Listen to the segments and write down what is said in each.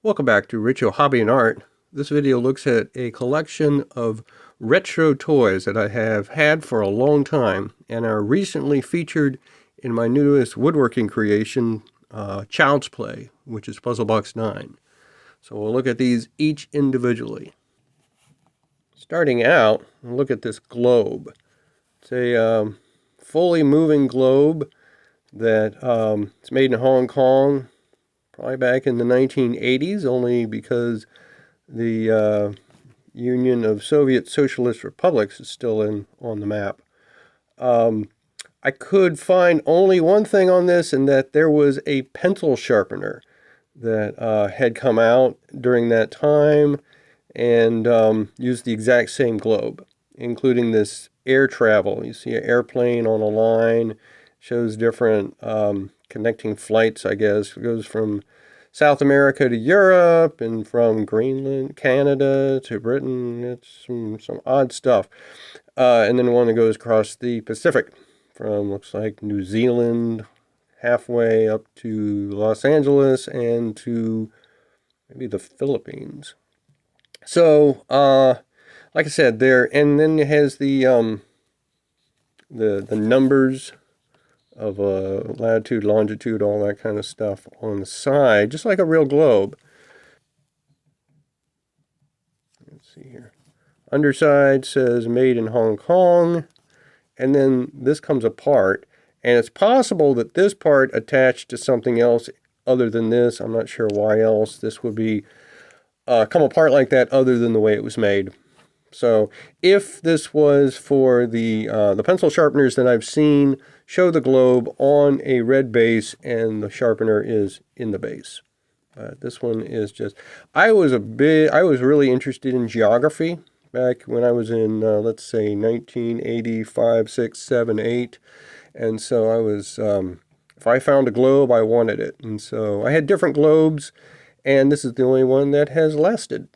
Welcome back to Richo Hobby and Art. This video looks at a collection of retro toys that I have had for a long time and are recently featured in my newest woodworking creation, Child's Play, which is Puzzle Box 9. So we'll look at these each individually. Starting out, we'll look at this globe. It's a fully moving globe that it's made in Hong Kong, probably back in the 1980s, only because the Union of Soviet Socialist Republics is still on the map. I could find only one thing on this, and that there was a pencil sharpener that had come out during that time and used the exact same globe, including this air travel. You see an airplane on a line, shows different connecting flights, I guess. It goes from South America to Europe and from Greenland, Canada to Britain. It's some odd stuff. And then one that goes across the Pacific from, looks like, New Zealand halfway up to Los Angeles and to maybe the Philippines. So, like I said, there, and then it has the numbers of latitude, longitude, all that kind of stuff on the side, just like a real globe. Let's see here. Underside says made in Hong Kong, and then this comes apart, and it's possible that this part attached to something else other than this. I'm not sure why else this would be come apart like that other than the way it was made. So if this was for the pencil sharpeners that I've seen, show the globe on a red base and the sharpener is in the base. This one is just, I was really interested in geography back when I was in, let's say, 1985, 6, 7, 8. And so I was, if I found a globe, I wanted it. And so I had different globes, and this is the only one that has lasted.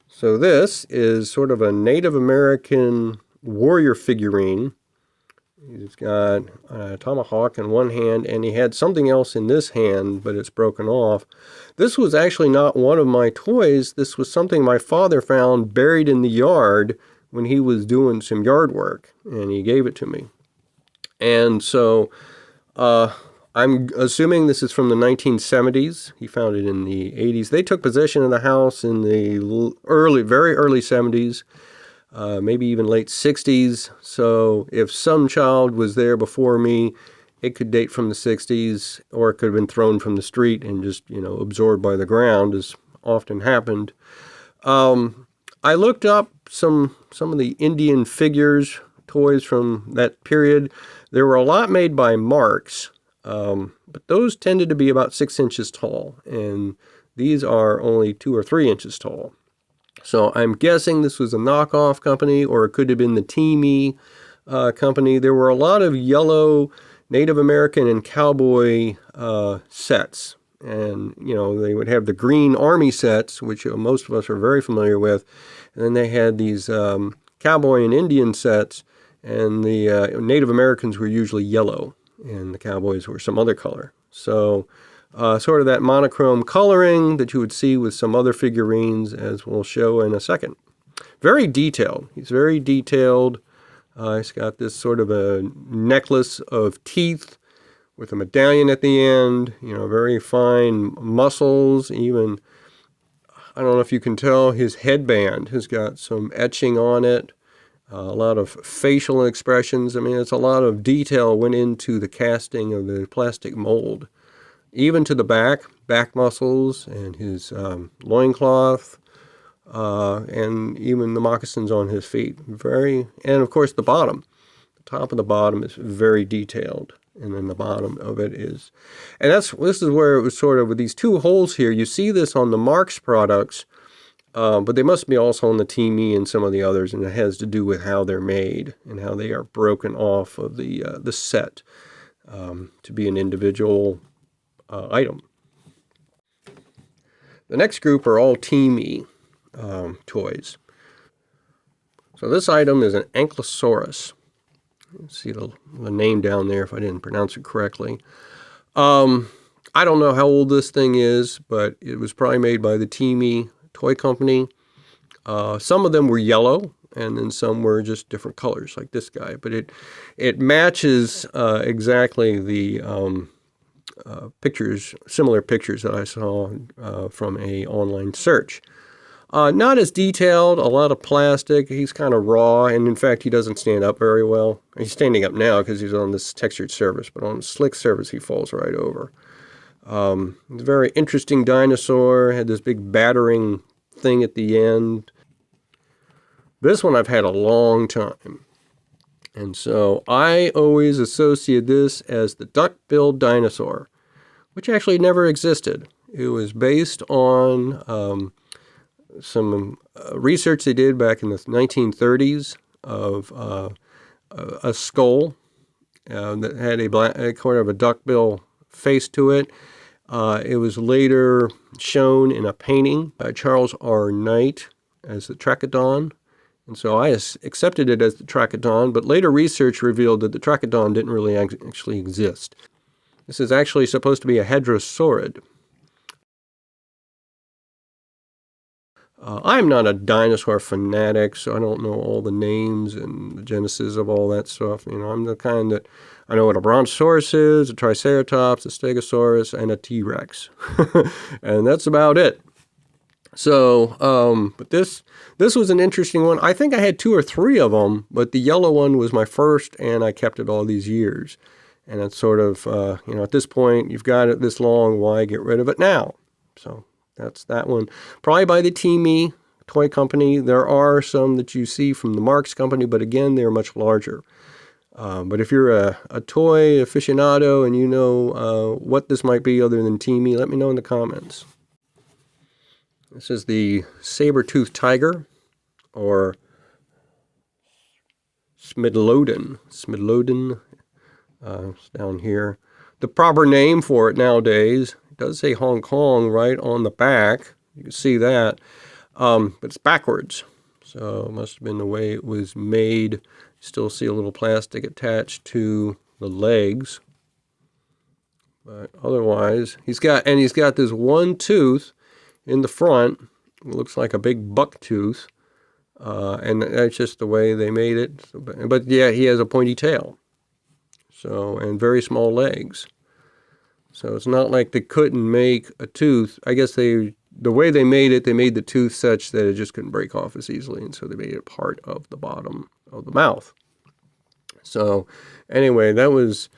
So this is sort of a Native American warrior figurine. He's got a tomahawk in one hand, and he had something else in this hand, but it's broken off. This was actually not one of my toys. This was something my father found buried in the yard when he was doing some yard work, and he gave it to me. And so I'm assuming this is from the 1970s. He found it in the 80s. They took possession of the house in the very early 70s, maybe even late 60s. So if some child was there before me, it could date from the 60s, or it could have been thrown from the street and just, absorbed by the ground, as often happened. I looked up some of the Indian figures, toys from that period. There were a lot made by Marks, but those tended to be about 6 inches tall, and these are only 2 or 3 inches tall. So I'm guessing this was a knockoff company, or it could have been the Teamy company. There were a lot of yellow Native American and cowboy sets, and they would have the green army sets, which most of us are very familiar with, and then they had these cowboy and Indian sets, and the Native Americans were usually yellow, and the cowboys were some other color. So sort of that monochrome coloring that you would see with some other figurines, as we'll show in a second. Very detailed. He's very detailed. He's got this sort of a necklace of teeth with a medallion at the end, very fine muscles. Even, I don't know if you can tell, his headband has got some etching on it. A lot of facial expressions. I mean, it's a lot of detail went into the casting of the plastic mold. Even to the back muscles, and his loincloth, and even the moccasins on his feet. And of course the bottom. The top of the bottom is very detailed, and then the bottom of it is. And this is where it was sort of with these two holes here. You see this on the Marks products, but they must be also on the Teamy and some of the others, and it has to do with how they're made and how they are broken off of the set to be an individual item. The next group are all Teamy toys. So this item is an Ankylosaurus. You see the name down there if I didn't pronounce it correctly. I don't know how old this thing is, but it was probably made by the Teamy Toy Company. Some of them were yellow, and then some were just different colors, like this guy. But it matches exactly the pictures, similar pictures that I saw from a online search. Not as detailed, a lot of plastic. He's kind of raw, and in fact, he doesn't stand up very well. He's standing up now because he's on this textured surface, but on a slick surface, he falls right over. It's a very interesting dinosaur. Had this big battering thing at the end. This one I've had a long time. And so I always associate this as the duck-billed dinosaur, which actually never existed. It was based on some research they did back in the 1930s of a skull that had a kind of a duckbill face to it. It was later shown in a painting by Charles R. Knight as the Trachodon. And so I accepted it as the Trachodon, but later research revealed that the Trachodon didn't really actually exist. This is actually supposed to be a hadrosaurid. I'm not a dinosaur fanatic, so I don't know all the names and the genesis of all that stuff. You know, I'm the kind that I know what a brontosaurus is, a triceratops, a stegosaurus, and a T-Rex. And that's about it. So, but this was an interesting one. I think I had 2 or 3 of them, but the yellow one was my first, and I kept it all these years. And it's sort of, you know, at this point, you've got it this long, why get rid of it now? So that's that one. Probably by the Teamy Toy Company. There are some that you see from the Marks Company, but again, they're much larger. But if you're a toy aficionado and you know what this might be other than Teamy, let me know in the comments. This is the saber-toothed tiger, or Smidlodon. Smidlodon, it's down here. The proper name for it nowadays, it does say Hong Kong right on the back. You can see that, but it's backwards. So it must have been the way it was made. Still see a little plastic attached to the legs. But otherwise, he's got this one tooth in the front. It looks like a big buck tooth, and that's just the way they made it. But yeah, he has a pointy tail, so, and very small legs. So it's not like they couldn't make a tooth. I guess the way they made it, they made the tooth such that it just couldn't break off as easily, and so they made it part of the bottom of the mouth. So anyway, that was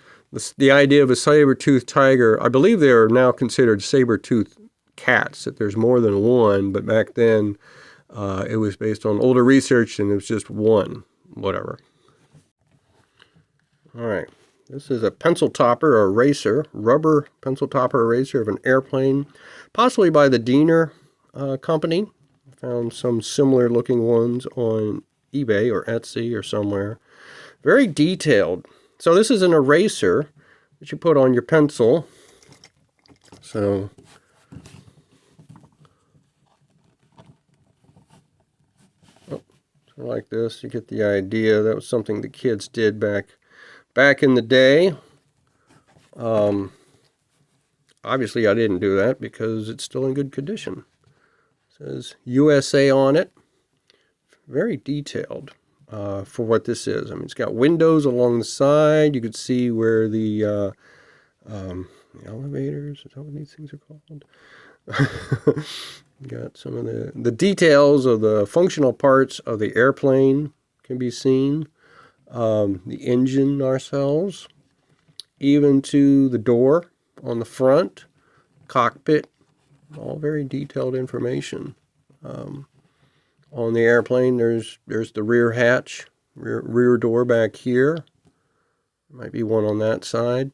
the idea of a saber-toothed tiger. I believe they are now considered saber-toothed cats, that there's more than one, but back then it was based on older research and it was just one, whatever. All right, this is a pencil topper, or eraser, rubber pencil topper eraser of an airplane, possibly by the Diener company. I found some similar looking ones on eBay or Etsy or somewhere. Very detailed. So this is an eraser that you put on your pencil. So like this, you get the idea. That was something the kids did back in the day. Obviously I didn't do that because it's still in good condition. It says USA on it. Very detailed for what this is. I mean, it's got windows along the side. You could see where the elevators, is that what these things are called? Got some of the details of the functional parts of the airplane can be seen. The engine ourselves, even to the door on the front, cockpit, all very detailed information. On the airplane, there's the rear hatch, rear door back here. Might be one on that side.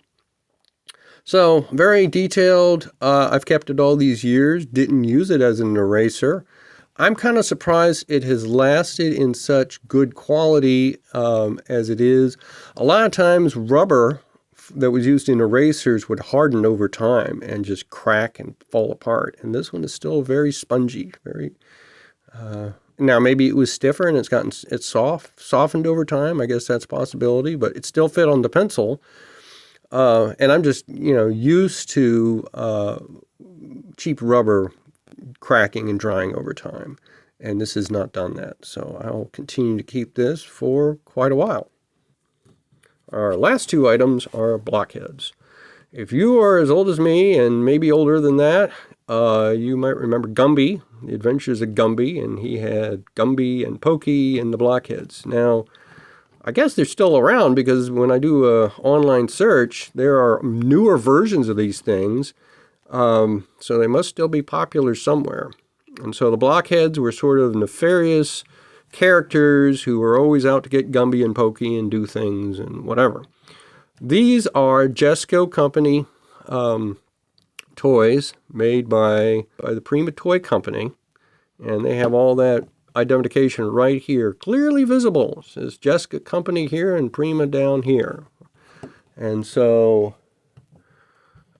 So, very detailed. I've kept it all these years. Didn't use it as an eraser. I'm kind of surprised it has lasted in such good quality as it is. A lot of times, rubber that was used in erasers would harden over time and just crack and fall apart. And this one is still very spongy. Very. Now, maybe it was stiffer and it's softened over time. I guess that's a possibility, but it still fit on the pencil. And I'm just, used to cheap rubber cracking and drying over time. And this has not done that. So I'll continue to keep this for quite a while. Our last two items are blockheads. If you are as old as me and maybe older than that, you might remember Gumby, The Adventures of Gumby, and he had Gumby and Pokey and the blockheads. Now, I guess they're still around because when I do an online search, there are newer versions of these things, so they must still be popular somewhere. And so the blockheads were sort of nefarious characters who were always out to get Gumby and Pokey and do things and whatever. These are Jesco Company toys made by the Prima Toy Company, and they have all that identification right here, clearly visible. It says Jesco Company here and Prima down here. And so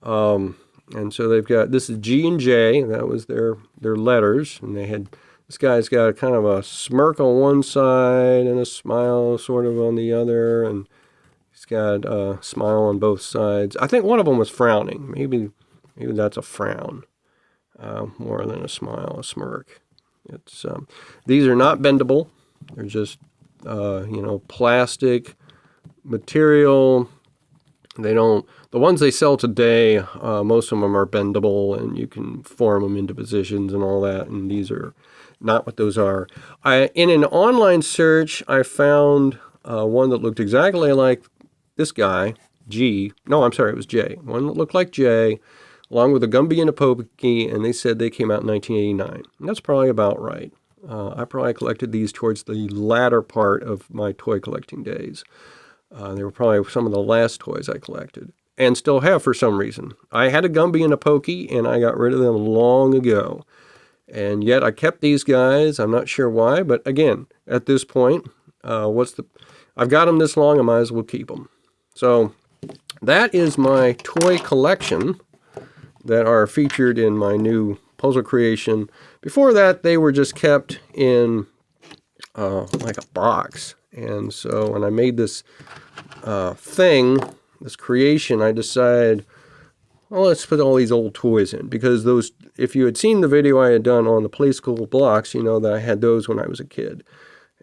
they've got, this is G and J, that was their letters, and they had, this guy's got a kind of a smirk on one side and a smile sort of on the other, and he's got a smile on both sides. I think one of them was frowning. Maybe that's a frown, more than a smile, a smirk. It's these are not bendable. They're just plastic material. They don't. The ones they sell today, most of them are bendable, and you can form them into positions and all that. And these are not what those are. In an online search, I found one that looked exactly like this guy, G. No, I'm sorry, it was J. One that looked like J, along with a Gumby and a Pokey, and they said they came out in 1989. And that's probably about right. I probably collected these towards the latter part of my toy collecting days. They were probably some of the last toys I collected, and still have for some reason. I had a Gumby and a Pokey, and I got rid of them long ago. And yet I kept these guys. I'm not sure why, but again, at this point, I've got them this long, I might as well keep them. So that is my toy collection that are featured in my new puzzle creation. Before that, they were just kept in like a box. And so when I made this this creation, I decided, well, let's put all these old toys in. Because those, if you had seen the video I had done on the Play School blocks, you know that I had those when I was a kid.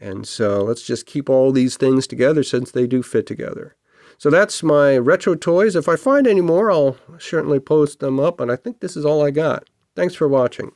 And so let's just keep all these things together since they do fit together. So that's my retro toys. If I find any more, I'll certainly post them up. And I think this is all I got. Thanks for watching.